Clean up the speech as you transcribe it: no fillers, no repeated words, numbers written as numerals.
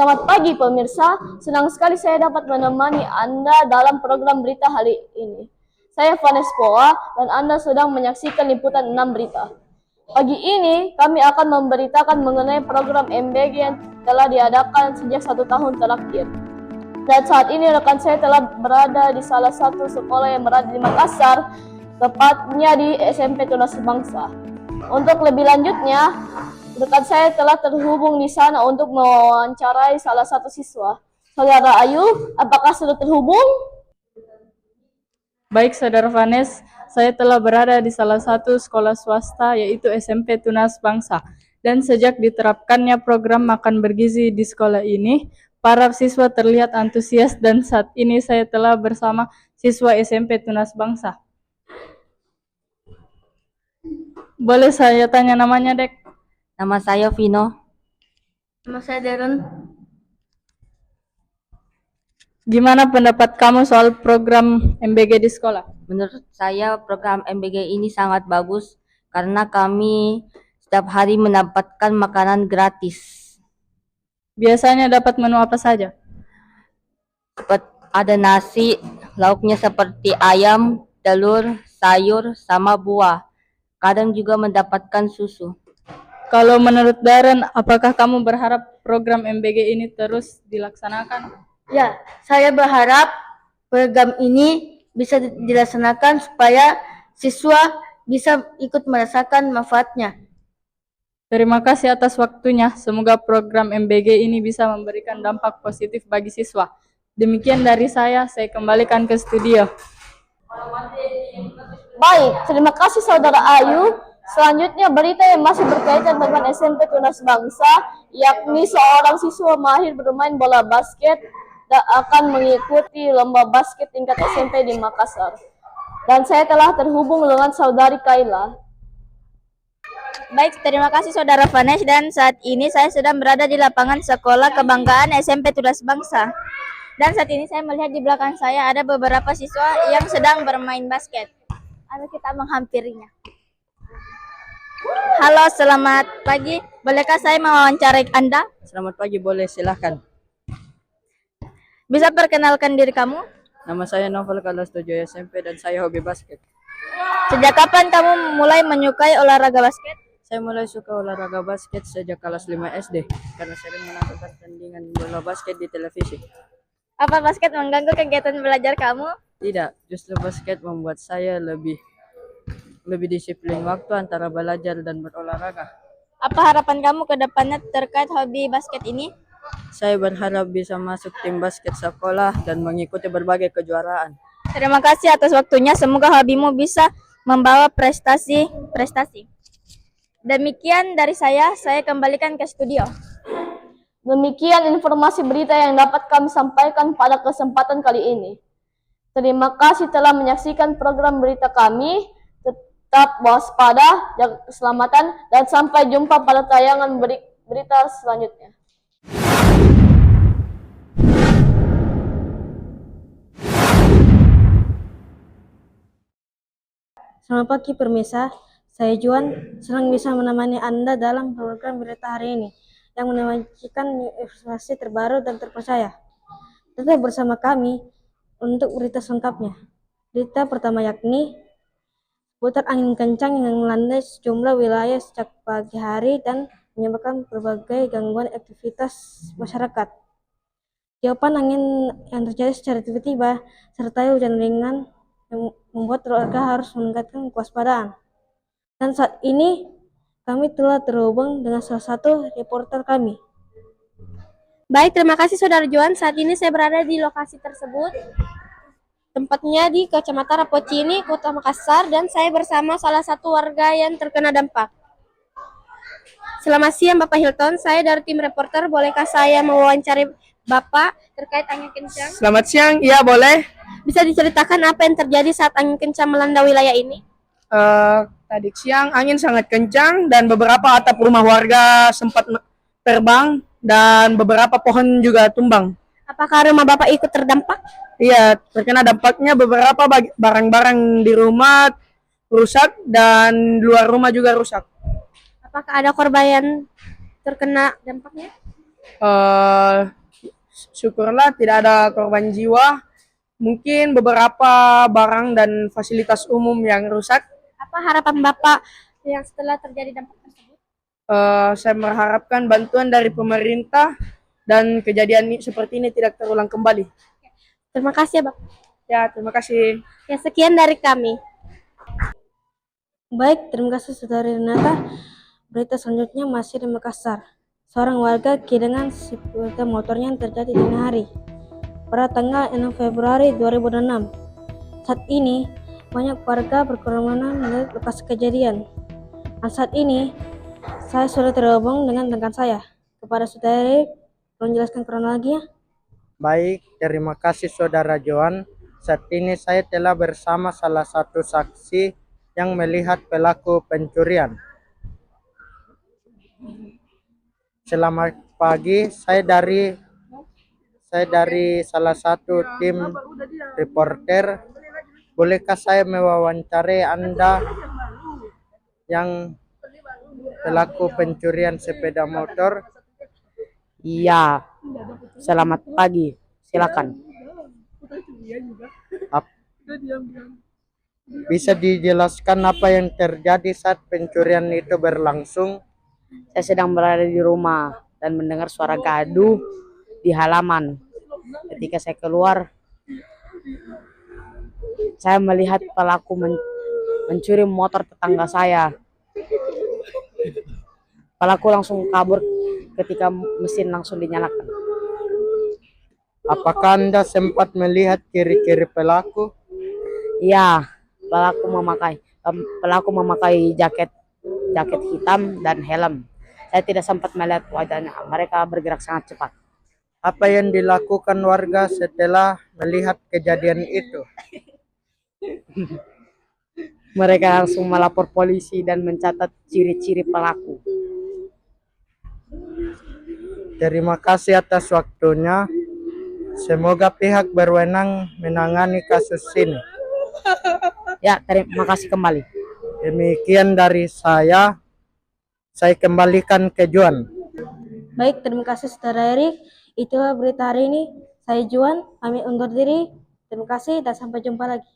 Selamat pagi pemirsa, senang sekali saya dapat menemani Anda dalam program berita hari ini. Saya Vanes Poa dan Anda sedang menyaksikan liputan 6 berita. Pagi ini kami akan memberitakan mengenai program MBG yang telah diadakan sejak 1 tahun terakhir. Dan saat ini rekan saya telah berada di salah satu sekolah yang berada di Makassar, tepatnya di SMP Tunas Bangsa. Untuk lebih lanjutnya, rekan saya telah terhubung di sana untuk mewawancarai salah satu siswa. Saudara Ayu, apakah sudah terhubung? Baik, Saudara Vanes, saya telah berada di salah satu sekolah swasta yaitu SMP Tunas Bangsa. Dan sejak diterapkannya program makan bergizi di sekolah ini, para siswa terlihat antusias dan saat ini saya telah bersama siswa SMP Tunas Bangsa. Boleh saya tanya namanya, Dek? Nama saya Vino. Nama saya Darren. Gimana pendapat kamu soal program MBG di sekolah? Menurut saya program MBG ini sangat bagus karena kami setiap hari mendapatkan makanan gratis. Biasanya dapat menu apa saja? Ada nasi, lauknya seperti ayam, telur, sayur, sama buah. Kadang juga mendapatkan susu. Kalau menurut Darren, apakah kamu berharap program MBG ini terus dilaksanakan? Ya, saya berharap program ini bisa dilaksanakan supaya siswa bisa ikut merasakan manfaatnya. Terima kasih atas waktunya. Semoga program MBG ini bisa memberikan dampak positif bagi siswa. Demikian dari saya kembalikan ke studio. Baik, terima kasih Saudara Ayu. Selanjutnya berita yang masih berkaitan dengan SMP Tunas Bangsa, yakni seorang siswa mahir bermain bola basket dan akan mengikuti lomba basket tingkat SMP di Makassar. Dan saya telah terhubung dengan Saudari Kaila. Baik, terima kasih Saudara Vanes, dan saat ini saya sedang berada di lapangan sekolah kebanggaan SMP Tunas Bangsa. Dan saat ini saya melihat di belakang saya ada beberapa siswa yang sedang bermain basket. Ayo kita menghampirinya. Halo, selamat pagi. Bolehkah saya mewawancarai Anda? Selamat pagi, boleh silahkan. Bisa perkenalkan diri kamu? Nama saya Novel kelas 7 SMP dan saya hobi basket. Sejak kapan kamu mulai menyukai olahraga basket? Saya mulai suka olahraga basket sejak kelas 5 SD karena sering menonton pertandingan bola basket di televisi. Apa basket mengganggu kegiatan belajar kamu? Tidak, justru basket membuat saya lebih disiplin waktu antara belajar dan berolahraga. Apa harapan kamu ke depannya terkait hobi basket ini? Saya berharap bisa masuk tim basket sekolah dan mengikuti berbagai kejuaraan. Terima kasih atas waktunya. Semoga hobimu bisa membawa prestasi. Demikian dari saya kembalikan ke studio. Demikian informasi berita yang dapat kami sampaikan pada kesempatan kali ini. Terima kasih telah menyaksikan program berita kami. Tetap waspada, jaga keselamatan, dan sampai jumpa pada tayangan berita selanjutnya. Selamat pagi pemirsa, saya Juan, senang bisa menemani Anda dalam program berita hari ini yang menyajikan informasi terbaru dan terpercaya. Tetap bersama kami untuk berita selengkapnya. Berita pertama yakni putar angin kencang yang melanda sejumlah wilayah sejak pagi hari dan menyebabkan berbagai gangguan aktivitas masyarakat. Tiupan angin yang terjadi secara tiba-tiba serta hujan ringan yang membuat warga harus meningkatkan kewaspadaan. Dan saat ini kami telah terhubung dengan salah satu reporter kami. Baik, terima kasih Saudara Juan. Saat ini saya berada di lokasi tersebut. Tempatnya di Kecamatan Rapocini, Kota Makassar, dan saya bersama salah satu warga yang terkena dampak. Selamat siang Bapak Hilton, saya dari tim reporter. Bolehkah saya mewawancari Bapak terkait angin kencang? Selamat siang, iya boleh. Bisa diceritakan apa yang terjadi saat angin kencang melanda wilayah ini? Tadi siang angin sangat kencang dan beberapa atap rumah warga sempat terbang dan beberapa pohon juga tumbang. Apakah rumah Bapak ikut terdampak? Iya, terkena dampaknya beberapa barang-barang di rumah rusak dan luar rumah juga rusak. Apakah ada korban yang terkena dampaknya? Eh, syukurlah tidak ada korban jiwa. Mungkin beberapa barang dan fasilitas umum yang rusak. Apa harapan Bapak yang setelah terjadi dampak tersebut? Saya mengharapkan bantuan dari pemerintah dan kejadian seperti ini tidak terulang kembali. Terima kasih ya Bapak. Ya, terima kasih. Ya sekian dari kami. Baik, terima kasih Saudari Renata. Berita selanjutnya masih di Makassar. Seorang warga kehilangan sepeda motornya yang terjadi dini hari pada tanggal 6 Februari 2006. Saat ini, banyak warga berkerumunan melihat lokasi kejadian. Dan saat ini, saya sudah terhubung dengan rekan saya. Kepada Saudari, tolong jelaskan kronologinya. Baik, terima kasih Saudara Johan. Saat ini saya telah bersama salah satu saksi yang melihat pelaku pencurian. Selamat pagi, saya dari salah satu tim reporter. Bolehkah saya mewawancari Anda yang pelaku pencurian sepeda motor? Iya, selamat pagi. Silakan. Bisa dijelaskan apa yang terjadi saat pencurian itu berlangsung? Saya sedang berada di rumah dan mendengar suara gaduh di halaman. Ketika saya keluar, saya melihat pelaku mencuri motor tetangga saya. Pelaku langsung kabur ketika mesin langsung dinyalakan. Apakah Anda sempat melihat ciri-ciri pelaku? Iya, pelaku memakai jaket hitam dan helm. Saya tidak sempat melihat wajahnya. Mereka bergerak sangat cepat. Apa yang dilakukan warga setelah melihat kejadian itu? Mereka langsung melapor polisi dan mencatat ciri-ciri pelaku. Terima kasih atas waktunya. Semoga pihak berwenang menangani kasus ini. Ya, terima kasih kembali. Demikian dari saya. Saya kembalikan ke Juan. Baik, terima kasih Saudara Erik. Itulah berita hari ini. Saya Juan, pamit undur diri. Terima kasih dan sampai jumpa lagi.